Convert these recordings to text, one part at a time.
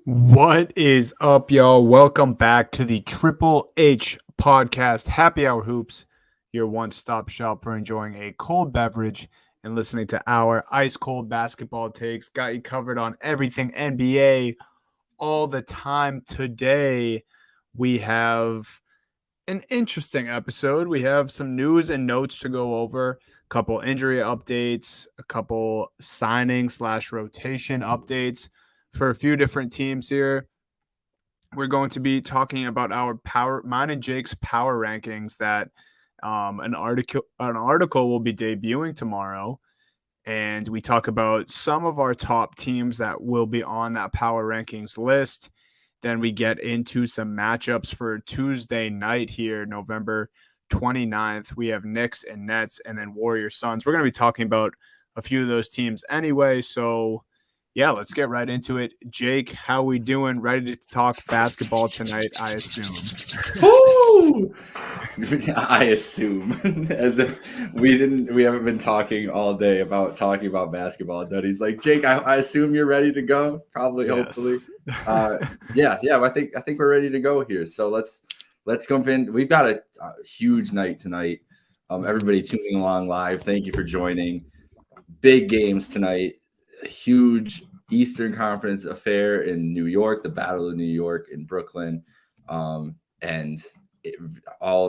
What is up, y'all? Welcome back to the Triple H podcast, Happy Hour Hoops, your one-stop shop for enjoying a cold beverage and listening to our ice-cold basketball takes. Got you covered on everything NBA all the time. Today, we have an interesting episode. We have some news and notes to go over, a couple injury updates, a couple signing / rotation updates for a few different teams here. We're going to be talking about mine and Jake's power rankings that an article will be debuting tomorrow, and we talk about some of our top teams that will be on that power rankings list. Then we get into some matchups for Tuesday night here, November 29th. We have Knicks and Nets, and then Warriors Suns. We're going to be talking about a few of those teams anyway, so yeah, let's get right into it. Jake, how we doing? Ready to talk basketball tonight, I assume. Woo! I assume, as if we haven't been talking all day about talking about basketball. And he's like, Jake, I assume you're ready to go. Probably, Yes. hopefully. Yeah. I think we're ready to go here. So let's jump in. We've got a huge night tonight. Everybody tuning along live, thank you for joining. Big games tonight. A huge Eastern Conference affair in New York, the Battle of New York in Brooklyn. All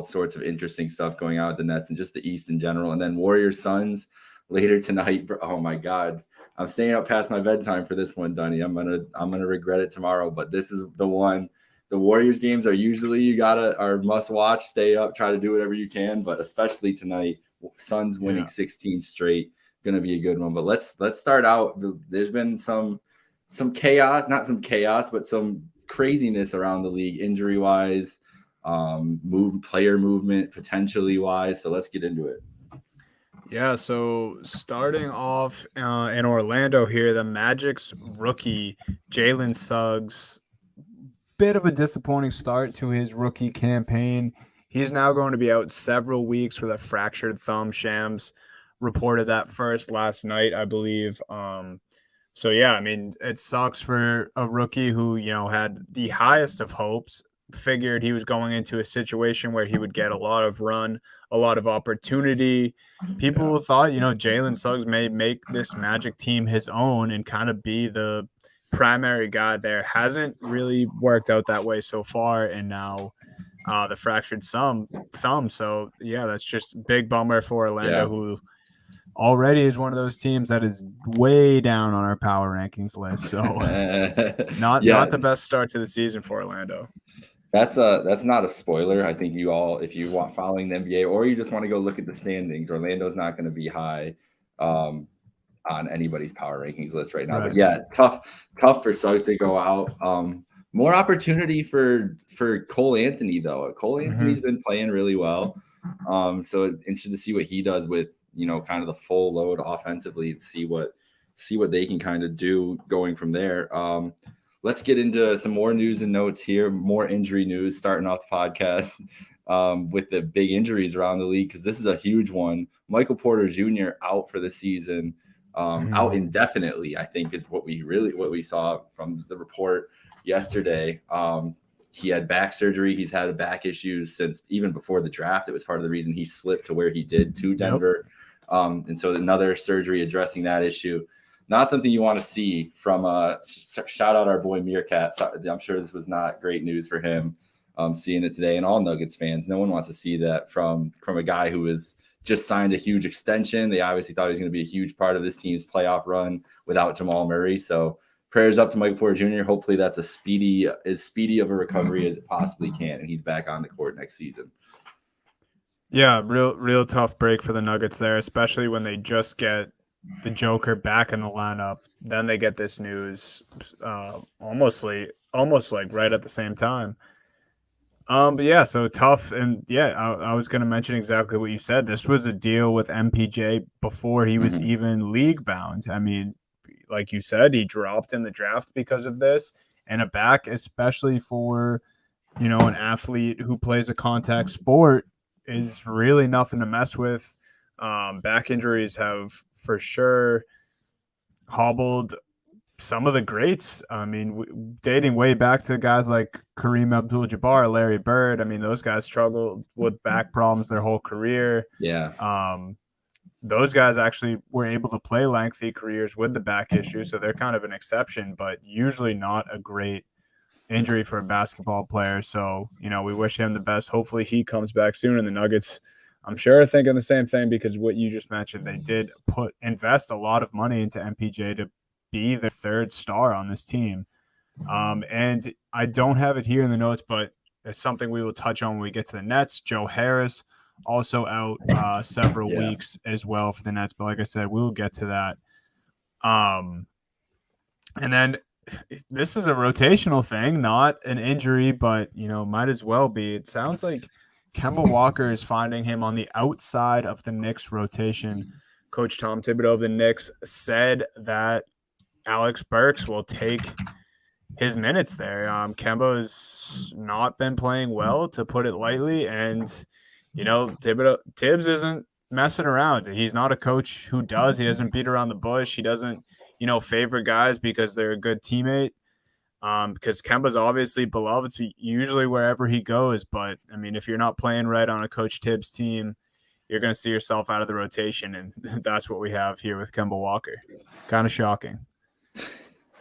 sorts of interesting stuff going on with the Nets and just the East in general. And then Warriors Suns later tonight. Oh my God. I'm staying up past my bedtime for this one, Dunny. I'm gonna regret it tomorrow, but this is the one. The Warriors games are usually are must watch, stay up, try to do whatever you can, but especially tonight, Suns winning 16 straight, gonna be a good one. But let's start out. There's been some chaos, not some chaos, but some craziness around the league injury wise. Player movement potentially wise. So let's get into it. Yeah, so starting off in Orlando here, the Magic's rookie, Jalen Suggs, bit of a disappointing start to his rookie campaign. He's now going to be out several weeks with a fractured thumb. Shams reported that first last night, I believe. So yeah, I mean, it sucks for a rookie who, had the highest of hopes, figured he was going into a situation where he would get a lot of run, a lot of opportunity. People thought, Jalen Suggs may make this Magic team his own and kind of be the primary guy there. Hasn't really worked out that way so far, and now the fractured thumb. So yeah, that's just a big bummer for Orlando, who already is one of those teams that is way down on our power rankings list. So not the best start to the season for Orlando. That's not a spoiler. I think you all, if you want following the NBA or you just want to go look at the standings, Orlando's not going to be high on anybody's power rankings list right now. Right. But yeah, tough for Suggs to go out. More opportunity for Cole Anthony though. Cole Anthony's been playing really well. So it's interesting to see what he does with, kind of the full load offensively and see what they can kind of do going from there. Let's get into some more news and notes here, more injury news, starting off the podcast with the big injuries around the league, because this is a huge one. Michael Porter Jr. out for the season, out indefinitely, I think is what we saw from the report yesterday. He had back surgery. He's had back issues since even before the draft. It was part of the reason he slipped to where he did to Denver. And so another surgery addressing that issue. Not something you want to see from shout out our boy Meerkat. I'm sure this was not great news for him seeing it today, and all Nuggets fans. No one wants to see that from a guy who has just signed a huge extension. They obviously thought he was going to be a huge part of this team's playoff run without Jamal Murray. So prayers up to Michael Porter Jr. Hopefully that's as speedy of a recovery as it possibly can, and he's back on the court next season. Yeah, real tough break for the Nuggets there, especially when they just get the Joker back in the lineup. Then they get this news almost like right at the same time. But yeah, so tough. And yeah, I was going to mention exactly what you said. This was a deal with MPJ before he was even league bound. I mean, like you said, he dropped in the draft because of this, and a back, especially for, an athlete who plays a contact sport, is really nothing to mess with. Back injuries have for sure hobbled some of the greats. I mean, dating way back to guys like Kareem Abdul-Jabbar, Larry Bird. I mean, those guys struggled with back problems their whole career. Yeah. Those guys actually were able to play lengthy careers with the back issue, so they're kind of an exception, but usually not a great injury for a basketball player. So, we wish him the best. Hopefully he comes back soon. And the Nuggets, I'm sure, are thinking the same thing, because what you just mentioned, they did invest a lot of money into MPJ to be the third star on this team. And I don't have it here in the notes, but it's something we will touch on when we get to the Nets. Joe Harris also out several weeks as well for the Nets. But like I said, we'll get to that. And then this is a rotational thing, not an injury, but might as well be. It sounds like Kemba Walker is finding him on the outside of the Knicks rotation. Coach Tom Thibodeau of the Knicks said that Alex Burks will take his minutes there. Kemba has not been playing well, to put it lightly, and Tibbs isn't messing around. He's not a coach who does. He doesn't beat around the bush. He doesn't favor guys because they're a good teammate. Because Kemba's obviously beloved usually wherever he goes. But, I mean, if you're not playing right on a Coach Tibbs team, you're going to see yourself out of the rotation. And that's what we have here with Kemba Walker. Kind of shocking.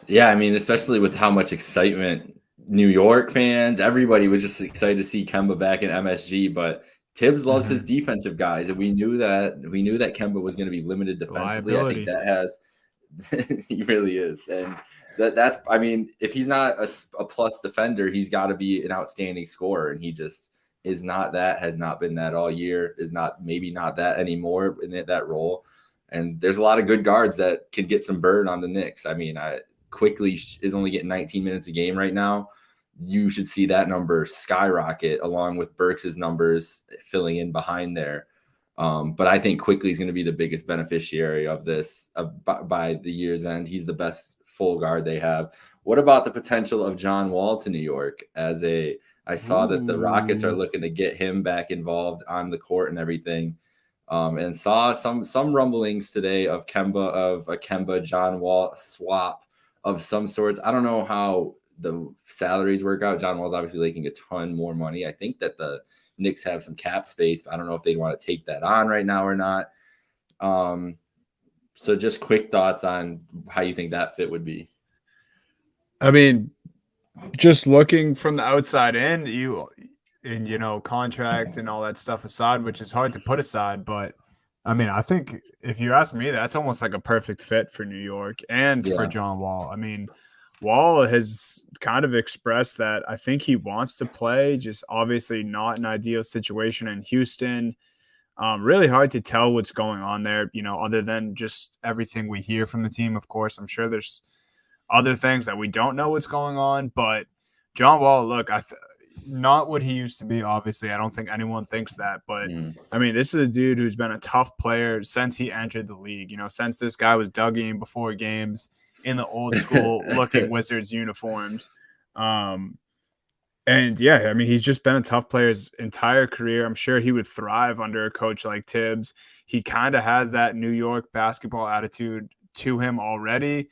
Yeah, I mean, especially with how much excitement New York fans, everybody was just excited to see Kemba back in MSG. But Tibbs loves his defensive guys, and we knew that Kemba was going to be limited defensively. Liability. I think that has he really is, and that's I mean, if he's not a plus defender, he's got to be an outstanding scorer, and he just is not that. Has not been that all year. Is not that anymore in that role. And there's a lot of good guards that can get some burn on the Knicks. I mean, Quickly is only getting 19 minutes a game right now. You should see that number skyrocket along with Burks' numbers filling in behind there. But I think Quickly is going to be the biggest beneficiary of this by the year's end. He's the best full guard they have. What about the potential of John Wall to New York? I saw that the Rockets are looking to get him back involved on the court and everything. And saw some rumblings today of a Kemba John Wall swap of some sorts. I don't know how the salaries work out. John Wall's obviously making a ton more money. I think that the Knicks have some cap space, but I don't know if they want to take that on right now or not. So just quick thoughts on how you think that fit would be. I mean, just looking from the outside in, contract and all that stuff aside, which is hard to put aside, but I mean, I think if you ask me, that's almost like a perfect fit for New York and for John Wall. I mean, Wall has kind of expressed that I think he wants to play, just obviously not an ideal situation in Houston. Really hard to tell what's going on there, other than just everything we hear from the team. Of course, I'm sure there's other things that we don't know what's going on, but John Wall, look, not what he used to be, obviously. I don't think anyone thinks that. But, I mean, this is a dude who's been a tough player since he entered the league. Since this guy was dugging before games in the old school looking Wizards uniforms. And, yeah, I mean, he's just been a tough player his entire career. I'm sure he would thrive under a coach like Tibbs. He kind of has that New York basketball attitude to him already.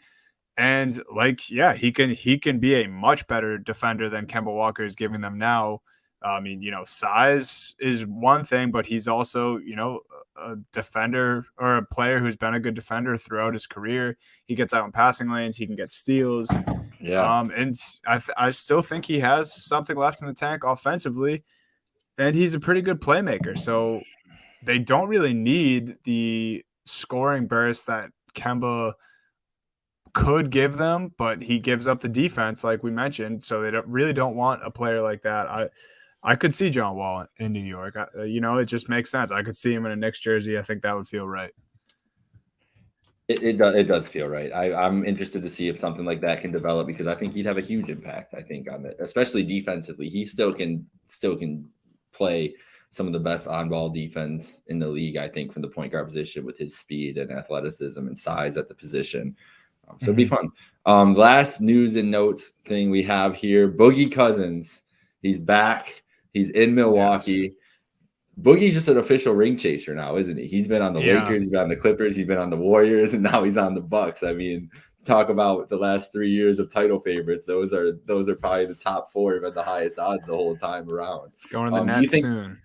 And he can be a much better defender than Kemba Walker is giving them now. I mean, size is one thing, but he's also, a defender or a player who's been a good defender throughout his career. He gets out in passing lanes. He can get steals. Yeah. And I still think he has something left in the tank offensively, and he's a pretty good playmaker. So they don't really need the scoring burst that Kemba could give them, but he gives up the defense, like we mentioned. So they really don't want a player like that. I could see John Wall in New York. It just makes sense. I could see him in a Knicks jersey. I think that would feel right. It does feel right. I'm interested to see if something like that can develop, because I think he'd have a huge impact, I think, on it, especially defensively. He still can play some of the best on-ball defense in the league, I think, from the point guard position with his speed and athleticism and size at the position. So it'd be fun. Last news and notes thing we have here, Boogie Cousins. He's back. He's in Milwaukee. Yes. Boogie's just an official ring chaser now, isn't he? He's been on the Lakers, he's been on the Clippers, he's been on the Warriors, and now he's on the Bucks. I mean, talk about the last 3 years of title favorites, those are probably the top 4 have had the highest odds the whole time around. It's going to the Do you Nets think soon.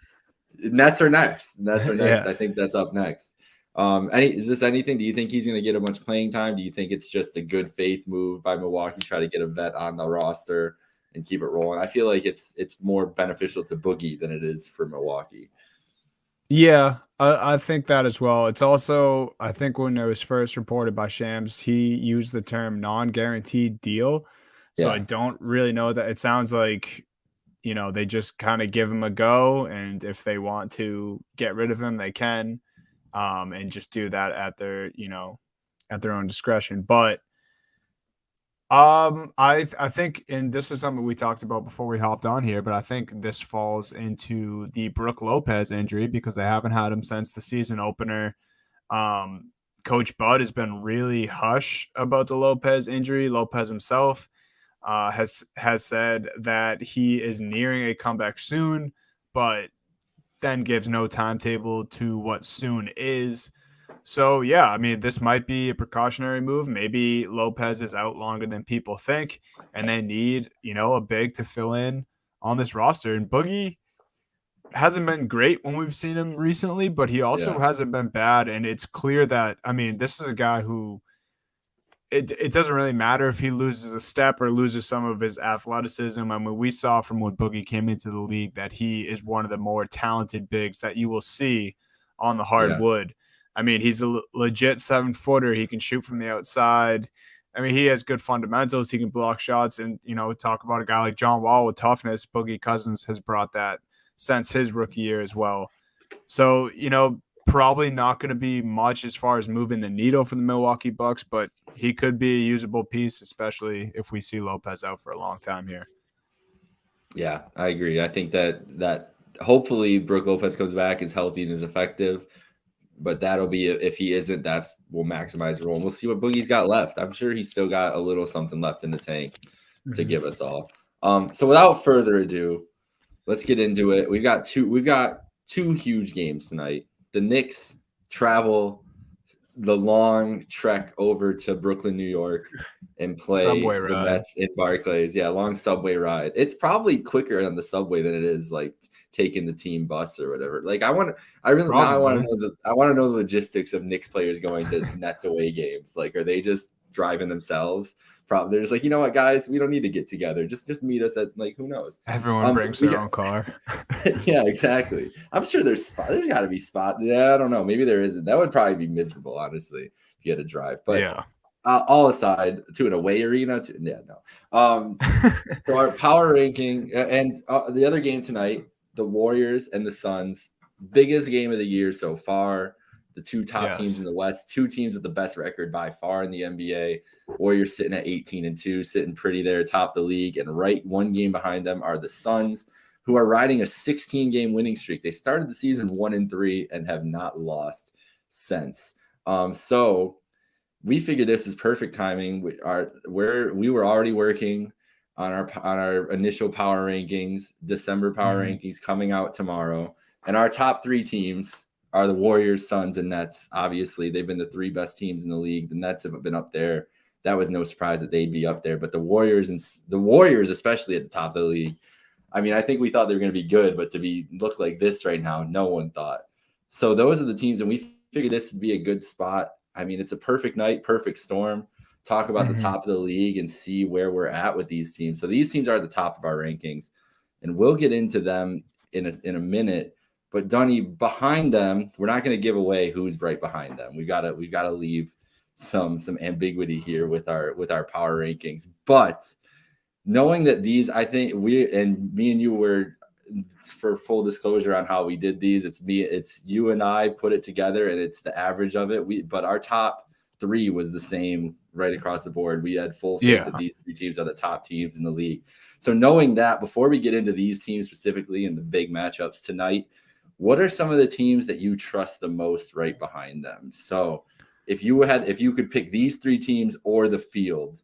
Nets are next? Nets are next. Yeah. I think that's up next. Is this anything? Do you think he's going to get a bunch of playing time? Do you think it's just a good faith move by Milwaukee, try to get a vet on the roster and keep it rolling? I feel like it's more beneficial to Boogie than it is for Milwaukee. Yeah, I think that as well. It's also, I think when it was first reported by Shams, he used the term non-guaranteed deal. So I Yeah, don't really know that. It sounds like, they just kind of give him a go. And if they want to get rid of him, they can, and just do that at their own discretion. But I think, and this is something we talked about before we hopped on here, but I think this falls into the Brook Lopez injury because they haven't had him since the season opener. Coach Bud has been really hush about the Lopez injury. Lopez himself has said that he is nearing a comeback soon, but then gives no timetable to what soon is. So yeah, I mean, this might be a precautionary move. Maybe Lopez is out longer than people think, and they need a big to fill in on this roster. And Boogie hasn't been great when we've seen him recently, but he also yeah, hasn't been bad. And it's clear that, I mean, this is a guy who it doesn't really matter if he loses a step or loses some of his athleticism. I mean, we saw from when Boogie came into the league that he is one of the more talented bigs that you will see on the yeah, hardwood. I mean, he's a legit 7-footer. He can shoot from the outside. I mean, he has good fundamentals. He can block shots. And, talk about a guy like John Wall with toughness. Boogie Cousins has brought that since his rookie year as well. So, probably not going to be much as far as moving the needle for the Milwaukee Bucks, but he could be a usable piece, especially if we see Lopez out for a long time here. yeah. I agree. I think that hopefully Brook Lopez comes back, is healthy and is effective. But that'll be, if he isn't, we'll maximize the role. And we'll see what Boogie's got left. I'm sure he's still got a little something left in the tank to give us all. So without further ado, let's get into it. We've got two huge games tonight. The Knicks travel the long trek over to Brooklyn, New York, and play Subway the ride. Nets in Barclays. Yeah, long subway ride. It's probably quicker on the subway than it is like taking the team bus or whatever. Like I want to Probably. know I want to know the logistics of Knicks players going to Nets away games. Like, are they just driving themselves? Probably they're just like, you know what, guys, we don't need to get together. Just meet us at, like, who knows. Everyone brings their own car. Yeah, exactly. I'm sure there's got to be spot. Yeah, I don't know. Maybe there isn't. That would probably be miserable, honestly, if you had to drive. But Yeah. all aside, to an away arena, yeah, no. So our power ranking and the other game tonight, the Warriors and the Suns, biggest game of the year so far. The two top teams in the West, two teams with the best record by far in the NBA. Warriors sitting at 18-2, sitting pretty there, top the league, and right one game behind them are the Suns, who are riding a 16-game winning streak. They started the season 1-3 and have not lost since. So we figured this is perfect timing. We were already working on our initial power rankings, December power rankings coming out tomorrow, and our top 3 teams are the Warriors, Suns, and Nets. Obviously, they've been the 3 best teams in the league. The Nets have been up there. That was no surprise that they'd be up there, but the Warriors, especially at the top of the league. I mean, I think we thought they were going to be good, but to look like this right now, no one thought. So those are the teams, and we figured this would be a good spot. I mean, it's a perfect night, perfect storm. Talk about the top of the league and see where we're at with these teams. So these teams are at the top of our rankings, and we'll get into them in a minute. But Dunny, behind them, we're not going to give away who's right behind them. We've got to leave some ambiguity here with our power rankings. But knowing that these, I think me and you were, for full disclosure on how we did these, it's you and I put it together, and it's the average of it. But our top 3 was the same right across the board. We had full faith that these 3 teams are the top teams in the league. So knowing that, before we get into these teams specifically and the big matchups tonight, what are some of the teams that you trust the most right behind them? So if you could pick these 3 teams or the field,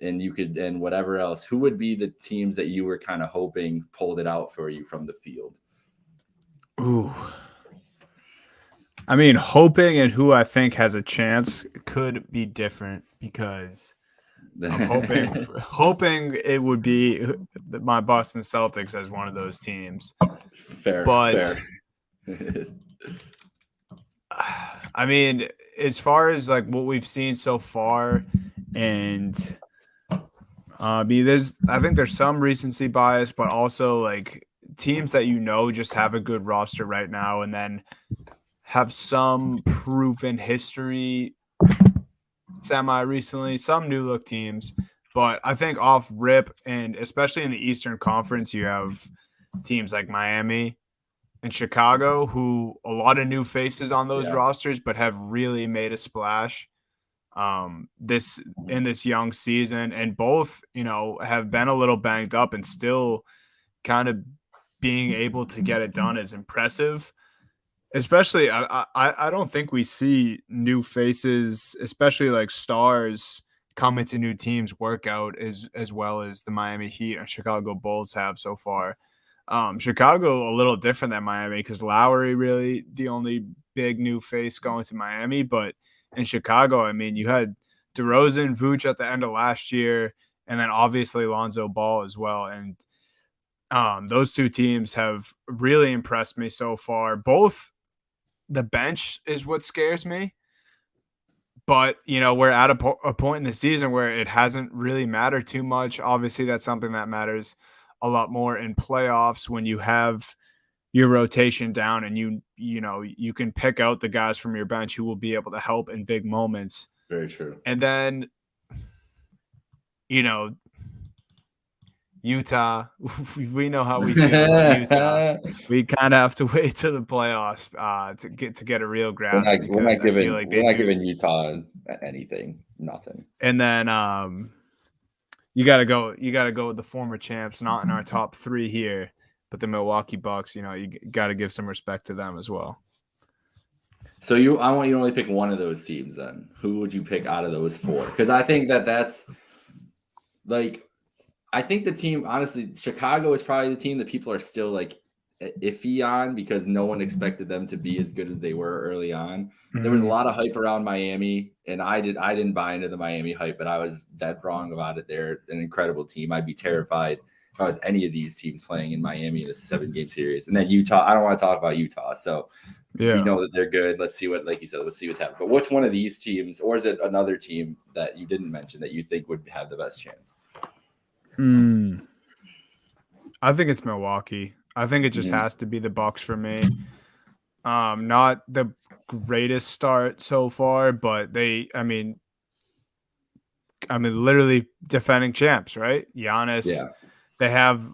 and whatever else, who would be the teams that you were kind of hoping pulled it out for you from the field? Ooh. I mean, hoping and who I think has a chance could be different because I'm hoping it would be my Boston Celtics as one of those teams. Fair, But fair. I mean, as far as like what we've seen so far, and I mean, I think there's some recency bias, but also like teams that just have a good roster right now, and then have some proven history semi recently, some new look teams. But I think off rip, and especially in the Eastern Conference, you have teams like Miami and Chicago, who a lot of new faces on those Yeah. rosters, but have really made a splash this in this young season, and both have been a little banged up and still kind of being able to get it done is impressive. Especially, I don't think we see new faces, especially like stars, come into new teams work out as well as the Miami Heat and Chicago Bulls have so far. Chicago a little different than Miami because Lowry really the only big new face going to Miami, but in Chicago, I mean, you had DeRozan, Vooch at the end of last year, and then obviously Lonzo Ball as well, and those two teams have really impressed me so far. Both the bench is what scares me. But, we're at a point in the season where it hasn't really mattered too much. Obviously, that's something that matters a lot more in playoffs when you have your rotation down and you can pick out the guys from your bench who will be able to help in big moments. Very true. And then, you know, Utah, we know how we feel about Utah. We kind of have to wait to the playoffs to get a real grasp because I feel like they we're not do. giving Utah anything, nothing. And then you got to go with the former champs, not in our top 3 here, but the Milwaukee Bucks. You got to give some respect to them as well. So I want you to only pick one of those teams. Then who would you pick out of those 4? Because I think that's like. I think the team, honestly, Chicago is probably the team that people are still like iffy on because no one expected them to be as good as they were early on. There was a lot of hype around Miami, and I didn't buy into the Miami hype, but I was dead wrong about it. They're an incredible team. I'd be terrified if I was any of these teams playing in Miami in a 7-game series. And then Utah, I don't want to talk about Utah. So we know that they're good. Let's see like you said, let's see what's happening. But which one of these teams, or is it another team that you didn't mention that you think would have the best chance? I think it's Milwaukee. I think it just has to be the Bucks for me. Not the greatest start so far, but I mean, literally defending champs, right? Giannis. Yeah. They have,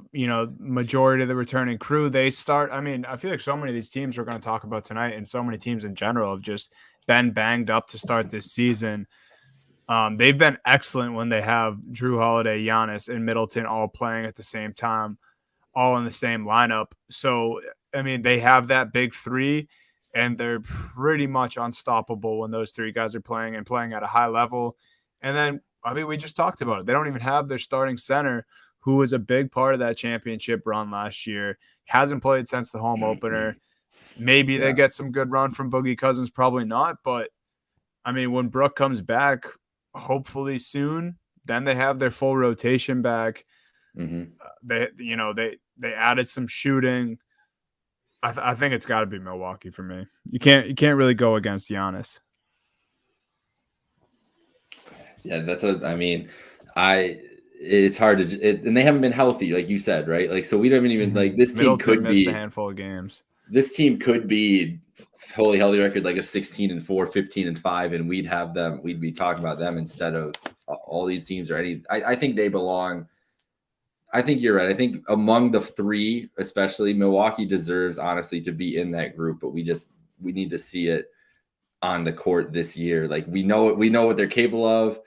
majority of the returning crew. They start. I mean, I feel like so many of these teams we're going to talk about tonight, and so many teams in general have just been banged up to start this season. They've been excellent when they have Drew Holiday, Giannis, and Middleton all playing at the same time, all in the same lineup. So, I mean, they have that big 3, and they're pretty much unstoppable when those 3 guys are playing and playing at a high level. And then, I mean, we just talked about it. They don't even have their starting center, who was a big part of that championship run last year. Hasn't played since the home opener. Maybe they get some good run from Boogie Cousins, probably not. But, I mean, when Brook comes back, hopefully soon, then they have their full rotation back. They added some shooting. I think it's got to be Milwaukee for me. You can't really go against Giannis. Yeah, that's what I mean. It's hard to, and they haven't been healthy, like you said, right? Like, so we don't even like this team Middleton missed a handful of games. This team could be totally healthy record, like a 16-4, 15-5, and we'd be talking about them instead of all these teams or any. I think they belong. I think you're right. I think among the 3, especially Milwaukee deserves honestly to be in that group, but we need to see it on the court this year. Like we know what they're capable of,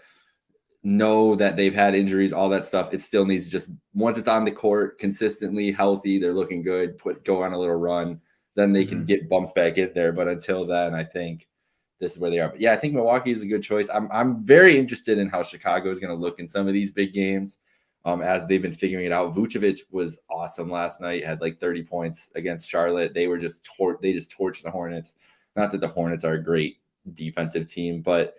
know that they've had injuries, all that stuff. It still needs just once it's on the court consistently healthy, they're looking good, go on a little run, then they can get bumped back in there. But until then, I think this is where they are. But yeah, I think Milwaukee is a good choice. I'm very interested in how Chicago is going to look in some of these big games. As they've been figuring it out. Vucevic was awesome last night, had like 30 points against Charlotte. They were just torched the Hornets. Not that the Hornets are a great defensive team, but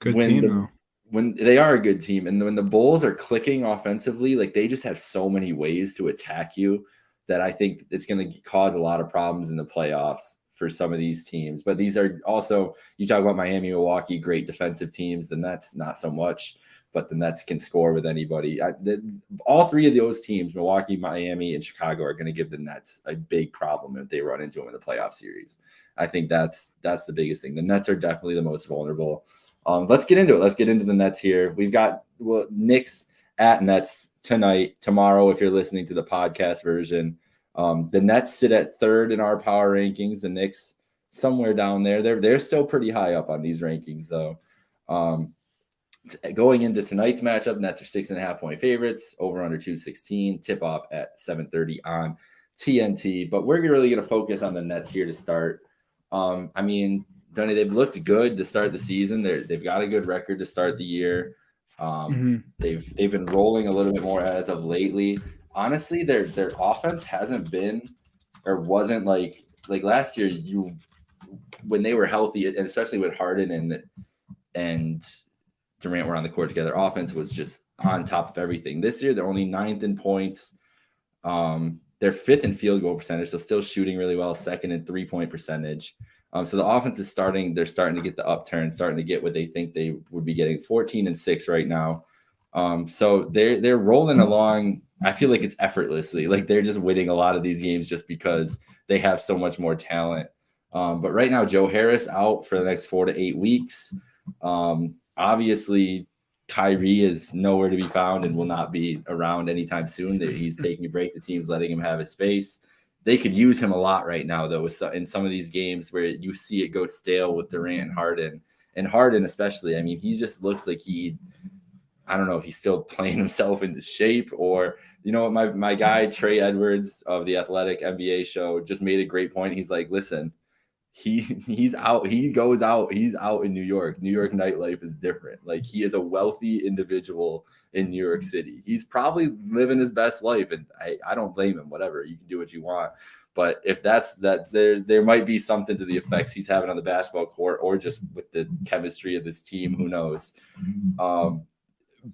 Good when team, the though. when they are a good team and when the Bulls are clicking offensively, like they just have so many ways to attack you that I think it's going to cause a lot of problems in the playoffs for some of these teams. But these are also, you talk about Miami, Milwaukee, great defensive teams. The Nets, not so much, but the Nets can score with anybody. All three of those teams, Milwaukee, Miami, and Chicago, are going to give the Nets a big problem if they run into them in the playoff series. I think that's the biggest thing. The Nets are definitely the most vulnerable. Let's get into it. Let's get into the Nets here. We've got Knicks at Nets tonight, tomorrow, if you're listening to the podcast version. The Nets sit at third in our power rankings. The Knicks somewhere down there. They're still pretty high up on these rankings, though. Going into tonight's matchup, Nets are 6.5-point favorites. Over under 216. Tip off at 7:30 on TNT. But we're really going to focus on the Nets here to start. I mean, Donnie, they've looked good to start the season. They've got a good record to start the year. They've been rolling a little bit more as of lately. Honestly, their offense hasn't been or wasn't like last year. When they were healthy, and especially with Harden and Durant were on the court together, offense was just on top of everything. This year, they're only ninth in points. They're fifth in field goal percentage, so still shooting really well. Second in 3-point percentage. So the offense is starting. They're starting to get the upturn, starting to get what they think they would be getting. 14-6 right now. So they're rolling along. I feel like it's effortlessly. Like they're just winning a lot of these games just because they have so much more talent. But right now, Joe Harris out for the next 4 to 8 weeks. Obviously, Kyrie is nowhere to be found and will not be around anytime soon. He's taking a break. The team's letting him have his space. They could use him a lot right now, though, in some of these games where you see it go stale with Durant and Harden. And Harden especially, I mean, he just looks like I don't know if he's still playing himself into shape or, you know, my guy, Trey Edwards of the Athletic NBA show just made a great point. He's like, listen, he's out. He goes out. He's out in New York. New York nightlife is different. Like he is a wealthy individual in New York City. He's probably living his best life, and I don't blame him. Whatever, you can do what you want. But if that's that, there might be something to the effects he's having on the basketball court, or just with the chemistry of this team. Who knows?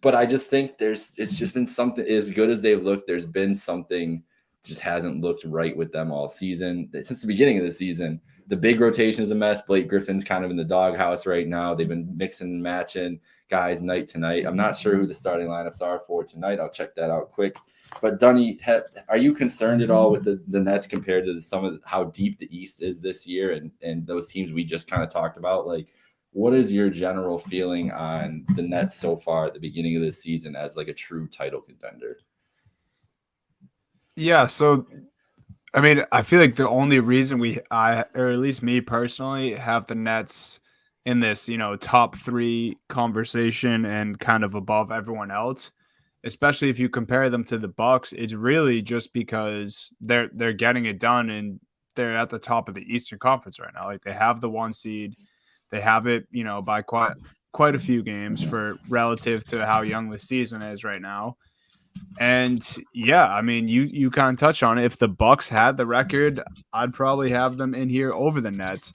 But I just think it's just been something. As good as they've looked, there's been something just hasn't looked right with them all season. Since the beginning of the season, the big rotation is a mess. Blake Griffin's kind of in the doghouse right now. They've been mixing and matching guys night to night. I'm not sure who the starting lineups are for tonight. I'll check that out quick. But Dunny, are you concerned at all with the Nets compared to some of how deep the East is this year and those teams we just kind of talked about? Like, what is your general feeling on the Nets so far at the beginning of the season as like a true title contender? Yeah, so I mean, I feel like the only reason or at least me personally, have the Nets in this, top 3 conversation and kind of above everyone else, especially if you compare them to the Bucks, it's really just because they're getting it done and they're at the top of the Eastern Conference right now. Like they have the 1 seed. They have it, by quite a few games for relative to how young the season is right now. And yeah, I mean, you kind of touch on it. If the Bucks had the record, I'd probably have them in here over the Nets.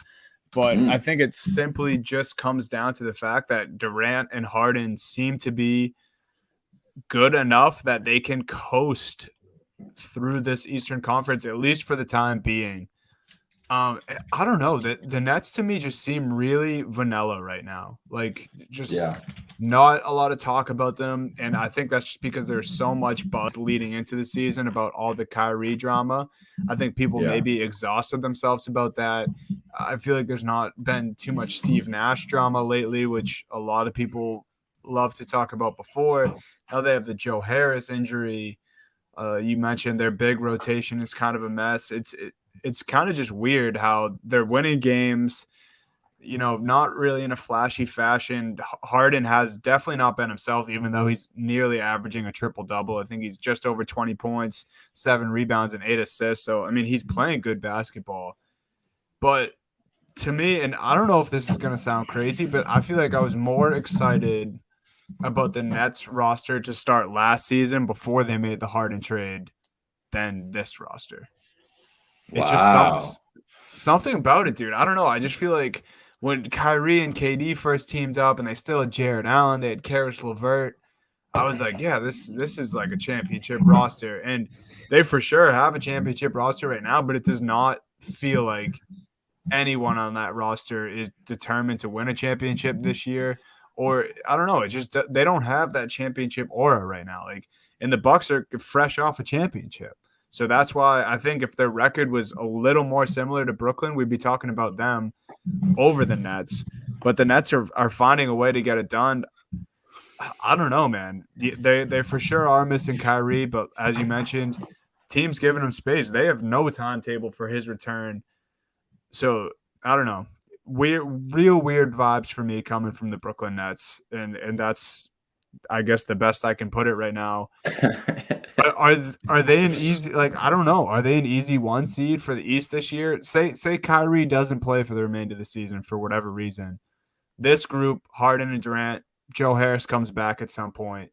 But I think it simply just comes down to the fact that Durant and Harden seem to be good enough that they can coast through this Eastern Conference, at least for the time being. I don't know. The Nets to me just seem really vanilla right now. Like just not a lot of talk about them. And I think that's just because there's so much buzz leading into the season about all the Kyrie drama. I think people maybe exhausted themselves about that. I feel like there's not been too much Steve Nash drama lately, which a lot of people love to talk about before. Now they have the Joe Harris injury. You mentioned their big rotation is kind of a mess. It's kind of just weird how they're winning games, not really in a flashy fashion. Harden has definitely not been himself, even though he's nearly averaging a triple-double. I think he's just over 20 points, 7 rebounds, and 8 assists. So, I mean, he's playing good basketball. But to me, and I don't know if this is going to sound crazy, but I feel like I was more excited about the Nets roster to start last season before they made the Harden trade than this roster. It's just Wow. something about it, dude. I don't know. I just feel like when Kyrie and KD first teamed up, and they still had Jared Allen, they had Karis LeVert. I was like, yeah, this is like a championship roster, and they for sure have a championship roster right now. But it does not feel like anyone on that roster is determined to win a championship this year. Or I don't know. It's just they don't have that championship aura right now. Like, and the Bucks are fresh off a championship. So that's why I think if their record was a little more similar to Brooklyn, we'd be talking about them over the Nets. But the Nets are finding a way to get it done. I don't know, man. They for sure are missing Kyrie, but as you mentioned, teams giving him space. They have no timetable for his return. So I don't know. Real weird vibes for me coming from the Brooklyn Nets, and that's I guess the best I can put it right now. Are they an easy, like, I don't know, are they an easy 1 seed for the East this year? Say Kyrie doesn't play for the remainder of the season for whatever reason. This group, Harden and Durant, Joe Harris comes back at some point.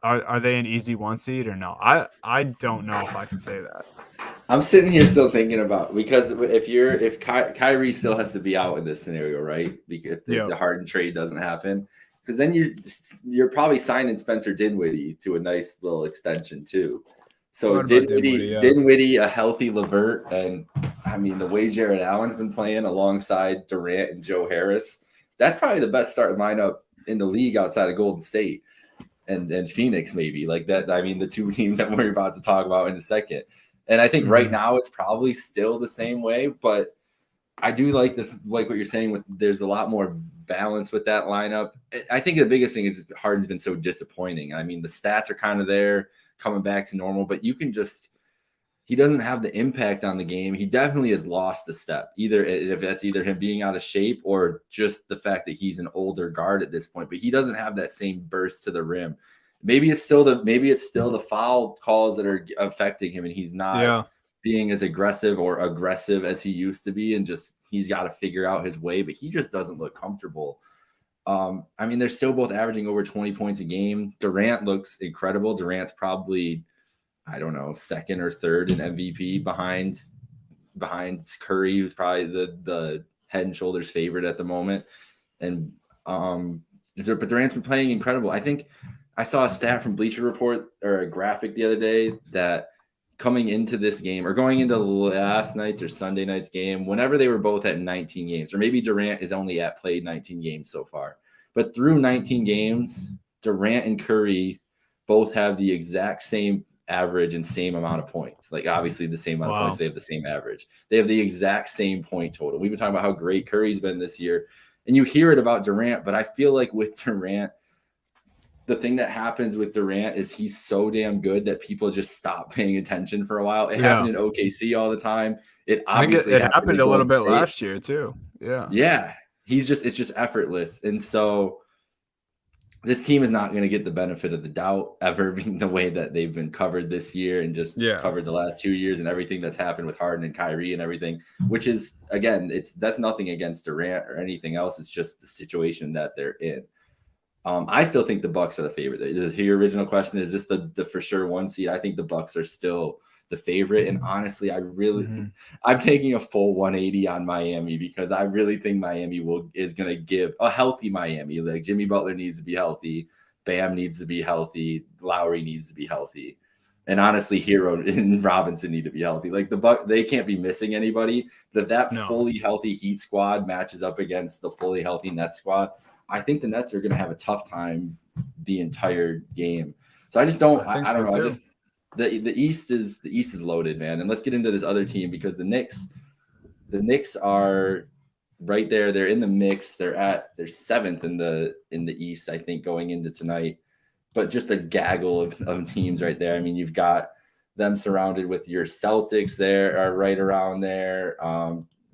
Are they an easy 1 seed or no? I don't know if I can say that. I'm sitting here still thinking about, because if Kyrie still has to be out in this scenario, right? Because if the Harden trade doesn't happen, because then you're probably signing Spencer Dinwiddie to a nice little extension too. So Dinwiddie, a healthy LeVert, and I mean the way Jared Allen's been playing alongside Durant and Joe Harris, that's probably the best starting lineup in the league outside of Golden State and Phoenix, maybe like that. I mean, the two teams that we're about to talk about in a second. And I think right now it's probably still the same way, but I do like what you're saying with there's a lot more balance with that lineup. I think the biggest thing is Harden's been so disappointing. I mean, the stats are kind of there coming back to normal, but he doesn't have the impact on the game. He definitely has lost a step, if that's either him being out of shape or just the fact that he's an older guard at this point, but he doesn't have that same burst to the rim. Maybe it's still the foul calls that are affecting him, and he's not being as aggressive as he used to be, and just he's got to figure out his way. But he just doesn't look comfortable. I mean, they're still both averaging over 20 points a game. Durant looks incredible. Durant's probably, I don't know, second or third in MVP behind Curry, who's probably the head and shoulders favorite at the moment. And but Durant's been playing incredible. I think I saw a stat from Bleacher Report or a graphic the other day that coming into this game or going into last night's or Sunday night's game, whenever they were both at 19 games, or maybe Durant is only played 19 games so far, but through 19 games, Durant and Curry both have the exact same average and same amount of points. Like obviously the same amount of points, they have the same average. They have the exact same point total. We've been talking about how great Curry's been this year, and you hear it about Durant, but I feel like with Durant, the thing that happens with Durant is he's so damn good that people just stop paying attention for a while. It happened in OKC all the time. It obviously happened a little bit last year too. Yeah. It's just effortless. And so this team is not going to get the benefit of the doubt ever, being the way that they've been covered this year and just covered the last 2 years and everything that's happened with Harden and Kyrie and everything, which is, again, that's nothing against Durant or anything else. It's just the situation that they're in. I still think the Bucks are the favorite. Your original question, is this the for sure 1 seed? I think the Bucks are still the favorite. And honestly, I'm taking a full 180 on Miami because I really think Miami is going to give a healthy Miami. Like Jimmy Butler needs to be healthy. Bam needs to be healthy. Lowry needs to be healthy. And honestly, Hero and Robinson need to be healthy. Like they can't be missing anybody. But if fully healthy Heat squad matches up against the fully healthy Nets squad, I think the Nets are going to have a tough time the entire game. So I just don't. I don't know. The East is loaded, man. And let's get into this other team because the Knicks are right there. They're in the mix. They're seventh in the East, I think, going into tonight. But just a gaggle of teams right there. I mean, you've got them surrounded with your Celtics there are right around there.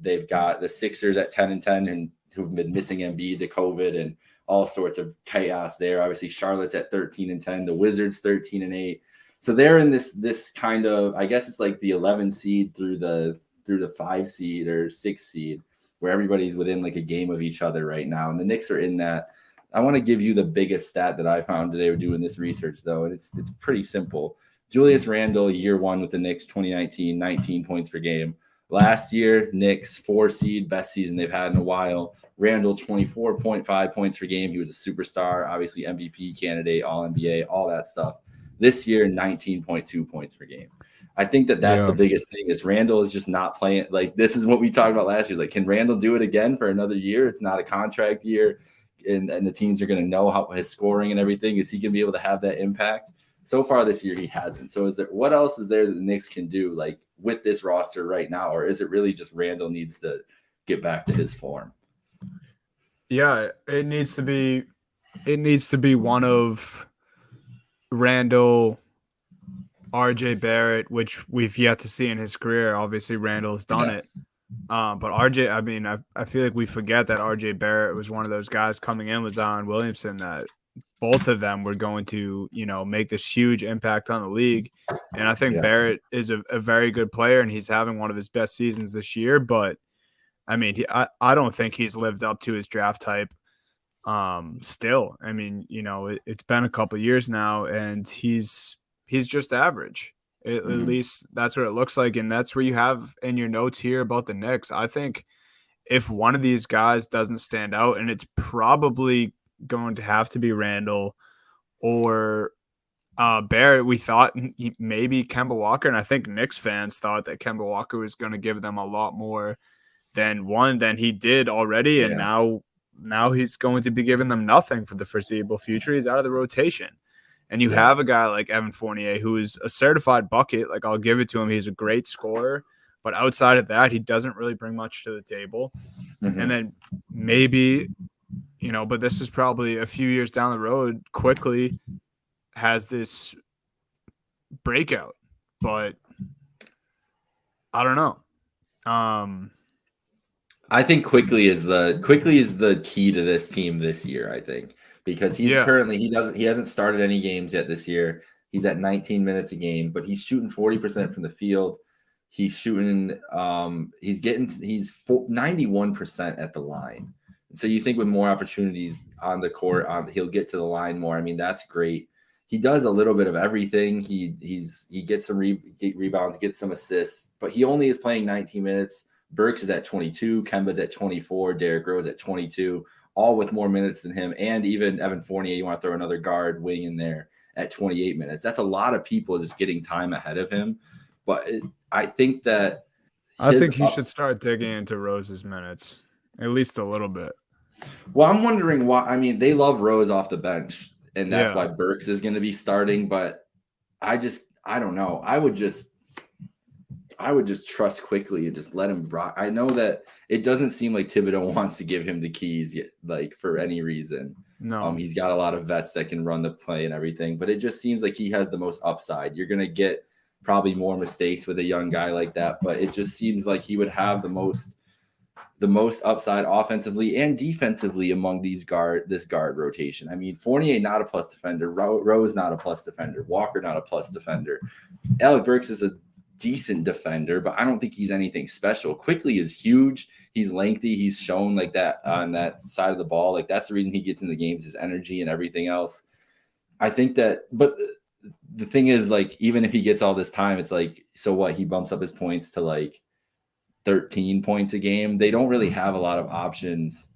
They've got the Sixers at 10-10 and who've been missing Embiid to COVID and all sorts of chaos there. Obviously, Charlotte's at 13-10, the Wizards 13-8. So they're in this kind of, I guess it's like the 11 seed through the 5 seed or 6 seed, where everybody's within like a game of each other right now. And the Knicks are in that. I want to give you the biggest stat that I found today doing this research, though, and it's pretty simple. Julius Randle, year one with the Knicks, 2019, 19 points per game. Last year, Knicks 4 seed, best season they've had in a while. Randall 24.5 points per game. He was a superstar, obviously MVP candidate, All NBA, all that stuff. This year, 19.2 points per game. I think that's the biggest thing is Randall is just not playing. Like, this is what we talked about last year. Like, can Randall do it again for another year? It's not a contract year, and the teams are going to know how his scoring and everything. Is he going to be able to have that impact? So far this year, he hasn't. So what else is there that the Knicks can do, like, with this roster right now? Or is it really just Randall needs to get back to his form? Yeah, it needs to be one of Randall, RJ Barrett, which we've yet to see in his career. Obviously, Randall has done it. But RJ, I mean, I feel like we forget that RJ Barrett was one of those guys coming in with Zion Williamson that both of them were going to, make this huge impact on the league. And I think Barrett is a very good player, and he's having one of his best seasons this year. But I mean, I don't think he's lived up to his draft type. Still, I mean, it's been a couple years now, and he's just average. At least that's what it looks like, and that's where you have in your notes here about the Knicks. I think if one of these guys doesn't stand out, and it's probably going to have to be Randall or Barrett, we thought maybe Kemba Walker, and I think Knicks fans thought that Kemba Walker was going to give them a lot more than he did already, and now he's going to be giving them nothing for the foreseeable future. He's out of the rotation. And you have a guy like Evan Fournier, who is a certified bucket. Like, I'll give it to him. He's a great scorer. But outside of that, he doesn't really bring much to the table. And then maybe, but this is probably a few years down the road, quickly has this breakout. But I don't know. I think quickly is the key to this team this year, I think. Because he's currently he hasn't started any games yet this year. He's at 19 minutes a game, but he's shooting 40% from the field. He's shooting he's 91% at the line. And so you think with more opportunities on the court, he'll get to the line more. I mean, that's great. He does a little bit of everything. He gets some rebounds, gets some assists, but he only is playing 19 minutes. Burks is at 22, Kemba's at 24, Derrick Rose at 22. All with more minutes than him, and even Evan Fournier, you want to throw another guard wing in there at 28 minutes. That's a lot of people just getting time ahead of him. But I think he should start digging into Rose's minutes, at least a little bit. Well, I'm wondering why. I mean, they love Rose off the bench, and that's why Burks is going to be starting. But I don't know. I would just trust quickly and just let him rock. I know that it doesn't seem like Thibodeau wants to give him the keys yet, like, for any reason. No, he's got a lot of vets that can run the play and everything, but it just seems like he has the most upside. You're going to get probably more mistakes with a young guy like that, but it just seems like he would have the most upside offensively and defensively among this guard rotation. I mean, Fournier, not a plus defender. Rose, not a plus defender. Walker, not a plus defender. Alec Burks is a decent defender, but I don't think he's anything special. Quickly is huge. He's lengthy. He's shown like that on that side of the ball. Like, that's the reason he gets in the games, his energy and everything else. I think that, but the thing is, like, even if he gets all this time, it's like, so what? He bumps up his points to like 13 points a game. They don't really have a lot of options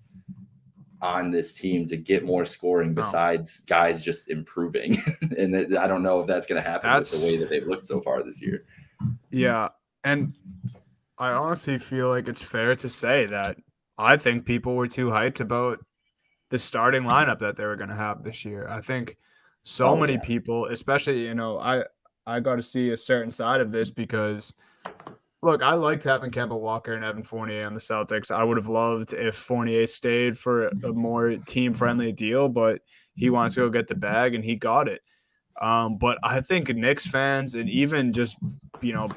on this team to get more scoring besides guys just improving. And I don't know if that's going to happen with the way that they've looked so far this year. Yeah, and I honestly feel like it's fair to say that I think people were too hyped about the starting lineup that they were going to have this year. I think so many people, especially, I got to see a certain side of this because, look, I liked having Kemba Walker and Evan Fournier on the Celtics. I would have loved if Fournier stayed for a more team-friendly deal, but he wants to go get the bag, and he got it. But I think Knicks fans and even just,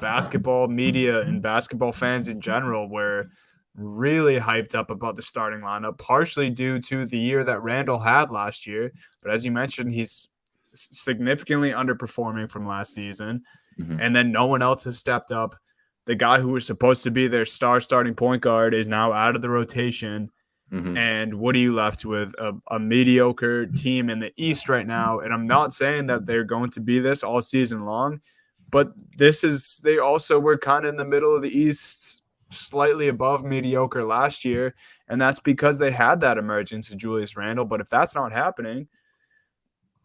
basketball media and basketball fans in general were really hyped up about the starting lineup, partially due to the year that Randall had last year. But as you mentioned, he's significantly underperforming from last season. And then no one else has stepped up. The guy who was supposed to be their star starting point guard is now out of the rotation. And what are you left with? A mediocre team in the East right now. And I'm not saying that they're going to be this all season long, but they also were kind of in the middle of the East slightly above mediocre last year, and that's because they had that emergence of Julius Randle. But if that's not happening,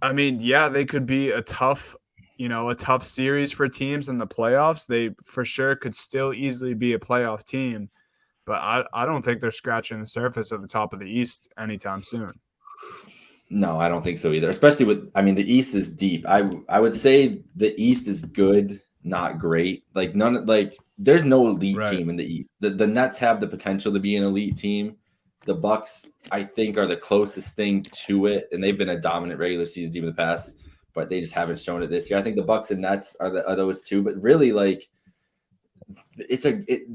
I mean, yeah, they could be a tough series for teams in the playoffs. They for sure could still easily be a playoff team, but I don't think they're scratching the surface at the top of the East anytime soon. No, I don't think so either. Especially the East is deep. I would say the East is good, not great. There's no elite team in the East. The Nets have the potential to be an elite team. The Bucks, I think, are the closest thing to it, and they've been a dominant regular season team in the past, but they just haven't shown it this year. I think the Bucks and Nets are those two, but really, like,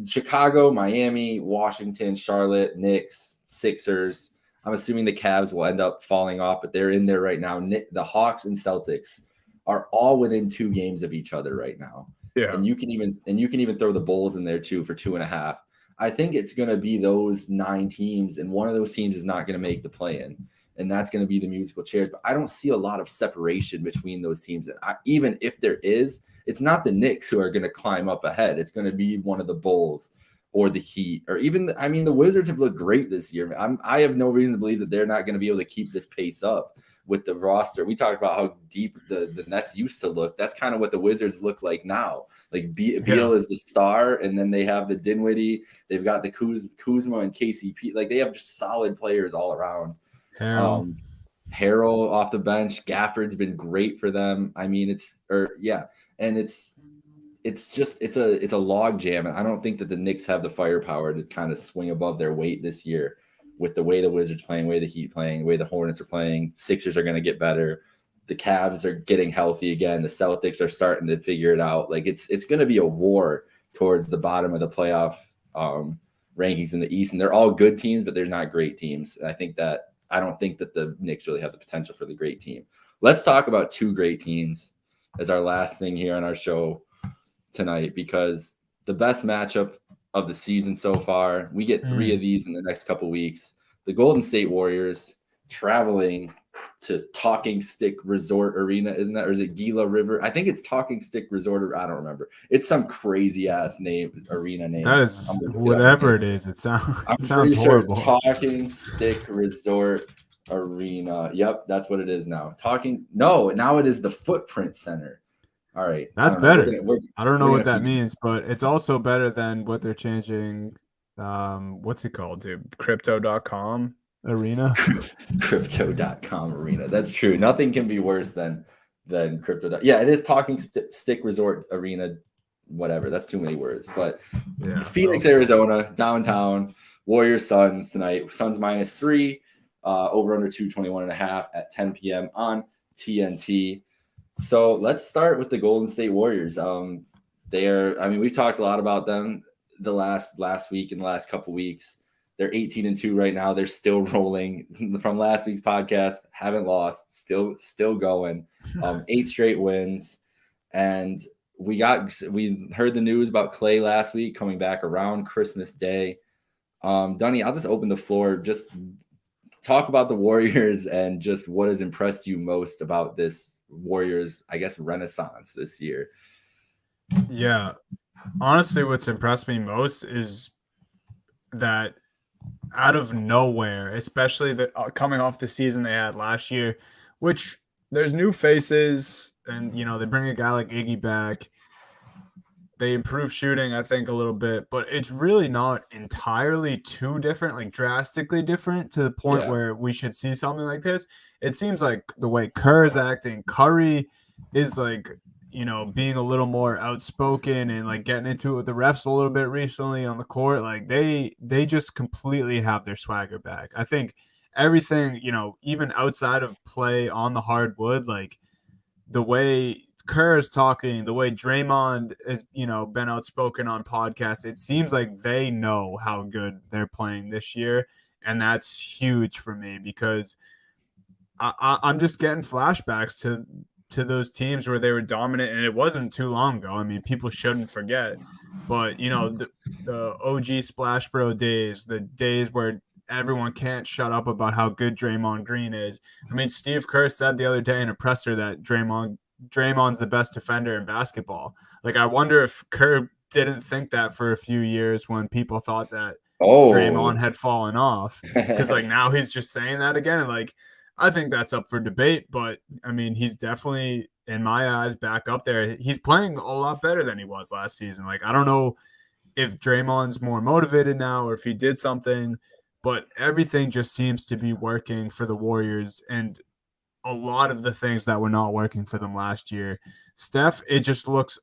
Chicago, Miami, Washington, Charlotte, Knicks, Sixers. I'm assuming the Cavs will end up falling off, but they're in there right now. The Hawks and Celtics are all within 2 games of each other right now. Yeah. And you can even throw the Bulls in there too for 2.5. I think it's going to be those 9 teams, and one of those teams is not going to make the play-in, and that's going to be the musical chairs. But I don't see a lot of separation between those teams. And even if there is, it's not the Knicks who are going to climb up ahead. It's going to be one of the Bulls or the Heat, or even the Wizards have looked great this year. I have no reason to believe that they're not going to be able to keep this pace up with the roster. We talked about how deep the Nets used to look. That's kind of what the Wizards look like now. Like Beal is the star, and then they have the Dinwiddie. They've got the Kuzma and KCP. Like, they have just solid players all around. Harrell off the bench. Gafford's been great for them. I mean, it's a log jam, and I don't think that the Knicks have the firepower to kind of swing above their weight this year with the way the Wizards playing, the way the Heat playing, the way the Hornets are playing. Sixers are going to get better. The Cavs are getting healthy again. The Celtics are starting to figure it out. Like, it's going to be a war towards the bottom of the playoff rankings in the East, and they're all good teams, but they're not great teams. And I don't think that the Knicks really have the potential for the great team. Let's talk about 2 great teams as our last thing here on our show tonight, because the best matchup of the season so far, we get 3 of these in the next couple weeks. The Golden State Warriors traveling to Talking Stick Resort Arena, isn't that? Or is it Gila River? I think it's Talking Stick Resort. I don't remember. It's some crazy ass arena name. That is whatever it is. It sounds horrible. Sure Talking Stick Resort Arena. Yep, that's what it is now. Now it is the Footprint Center. All right. That's better. I don't know what that means, but it's also better than what they're changing. What's it called, dude? Crypto.com Arena? Crypto.com Arena. That's true. Nothing can be worse than Crypto. Yeah, it is Talking Stick Resort Arena, whatever. That's too many words. But yeah, Phoenix, Arizona, downtown, Warriors Suns tonight. Suns -3, over under 221.5 at 10 p.m. on TNT. So let's start with the Golden State Warriors. We've talked a lot about them the last week and the last couple weeks. They're 18-2 right now. They're still rolling from last week's podcast. Haven't lost. Still going. 8 straight wins. And we heard the news about Clay last week coming back around Christmas Day. Dunny, I'll just open the floor. Just talk about the Warriors and just what has impressed you most about this Warriors, I guess, renaissance this year. Yeah. Honestly, what's impressed me most is that out of nowhere, especially coming off the season they had last year, which there's new faces, and they bring a guy like Iggy back. They improve shooting, I think, a little bit, but it's really not entirely too different, like drastically different to the point where we should see something like this. It seems like the way Kerr is acting, Curry is like, being a little more outspoken and like getting into it with the refs a little bit recently on the court. Like they just completely have their swagger back. I think everything, even outside of play on the hardwood, like the way Kerr is talking, the way Draymond has, been outspoken on podcasts, it seems like they know how good they're playing this year. And that's huge for me because I'm just getting flashbacks to those teams where they were dominant, and it wasn't too long ago. I mean, people shouldn't forget, but the OG Splash Bro days, the days where everyone can't shut up about how good Draymond Green is. I mean, Steve Kerr said the other day in a presser that Draymond's the best defender in basketball. Like, I wonder if Kerr didn't think that for a few years when people thought that Oh, Draymond had fallen off, because like now he's just saying that again, and like I think that's up for debate. But I mean, he's definitely in my eyes back up there. He's playing a lot better than he was last season. Like I don't know if Draymond's more motivated now or if he did something, but everything just seems to be working for the Warriors, and a lot of the things that were not working for them last year. Steph, it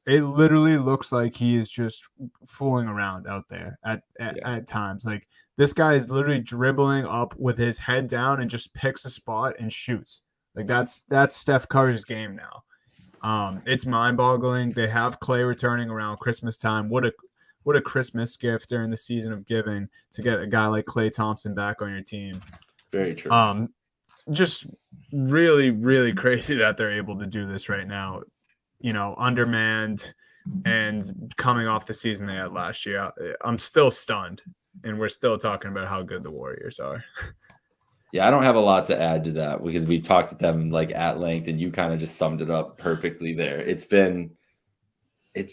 literally looks like he is just fooling around out there yeah. at times. Like this guy is literally dribbling up with his head down and just picks a spot and shoots. Like that's Steph Curry's game now. It's mind-boggling. They have Clay returning around Christmas time. What a Christmas gift during the season of giving to get a guy like Clay Thompson back on your team. Very true. Just really, really crazy that they're able to do this right now. You know, undermanned and coming off the season they had last year. I'm still stunned, and we're still talking about how good the Warriors are. Yeah, I don't have a lot to add to that because we talked to them like at length, and you kind of just summed it up perfectly there. It's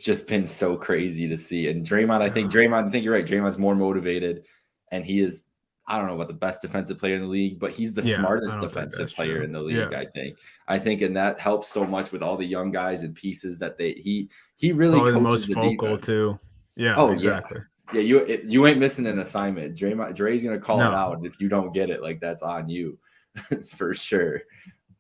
just been so crazy to see. And Draymond, I think you're right. Draymond's more motivated, and he is, I don't know about the best defensive player in the league, but he's the smartest defensive player in the league. Yeah. I think, and that helps so much with all the young guys and pieces that he really probably coaches the most vocal defense too. Yeah. Oh, exactly. Yeah, you ain't missing an assignment. Dre's gonna call it out, and if you don't get it, like that's on you, for sure.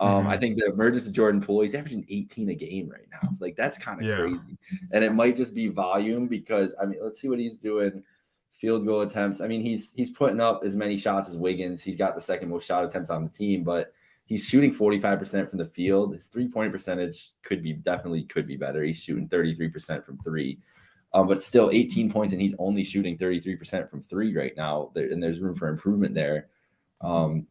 I think the emergence of Jordan Poole, he's averaging 18 a game right now. Like that's kind of crazy, and it might just be volume because I mean, let's see what he's doing. Field goal attempts. I mean, he's putting up as many shots as Wiggins. He's got the second most shot attempts on the team, but he's shooting 45% from the field. His 3-point percentage could be better. He's shooting 33% from three. But still 18 points, and he's only shooting 33% from three right now. And there's room for improvement there.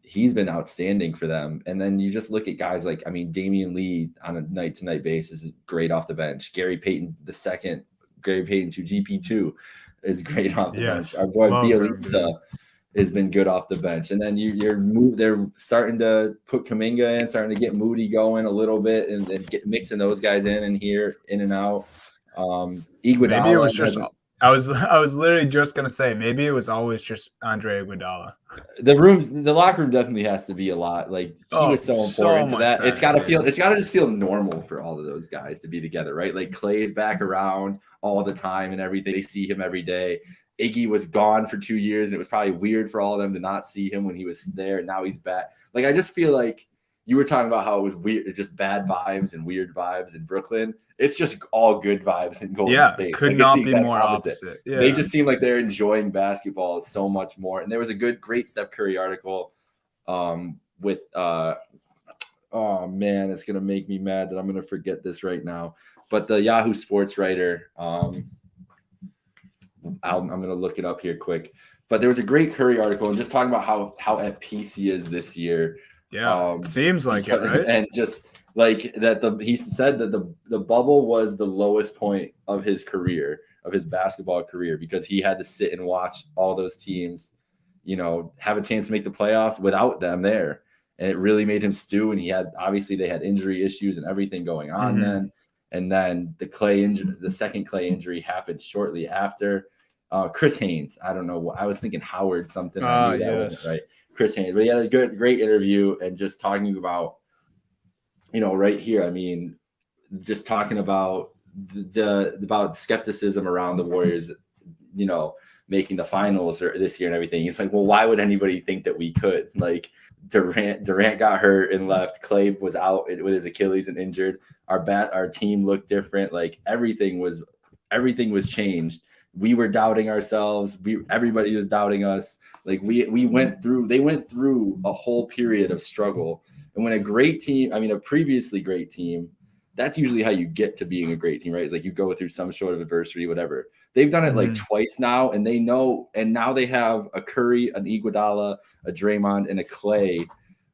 He's been outstanding for them. And then you just look at guys like, I mean, Damian Lee on a night-to-night basis is great off the bench. Gary Payton II, GP2 is great off the bench. Our boy Bielitsa has been good off the bench. And then they're starting to put Kuminga in, starting to get Moody going a little bit and mixing those guys in and out. Iguodala. Maybe it was just I was literally just gonna say maybe it was always just Andre Iguodala. The locker room definitely has to be a lot. Like he was so important to that. Better, it's gotta just feel normal for all of those guys to be together, right? Like Clay's back around all the time and everything. They see him every day. Iggy was gone for 2 years, and it was probably weird for all of them to not see him when he was there. Now he's back. Like I just feel like you were talking about how it was weird, just bad vibes and weird vibes in Brooklyn. It's just all good vibes in Golden State. Could not be more opposite. Yeah. They just seem like they're enjoying basketball so much more. And there was a great Steph Curry article with oh man, it's gonna make me mad that I'm gonna forget this right now. But the Yahoo Sports writer, I'm gonna look it up here quick. But there was a great Curry article and just talking about how at peace he is this year. Yeah, seems like it, right? And just like that, he said that the bubble was the lowest point of his career, of his basketball career, because he had to sit and watch all those teams, you know, have a chance to make the playoffs without them there, and it really made him stew. And they had injury issues and everything going on then, and then the second Clay injury happened shortly after. Chris Haynes, I don't know, I was thinking Howard something. I knew that wasn't right. Chris Haynes, but he had a great interview and just talking about, you know, right here. I mean, just talking about about skepticism around the Warriors, you know, making the finals this year and everything. He's like, well, why would anybody think that we could? Like Durant got hurt and left. Clay was out with his Achilles and injured. Our team looked different. Like everything was changed. We were doubting ourselves. Everybody was doubting us. Like they went through a whole period of struggle. And when a previously great team, that's usually how you get to being a great team, right? It's like you go through some sort of adversity, whatever. They've done it like twice now, and they know. And now they have a Curry, an Iguodala, a Draymond, and a Clay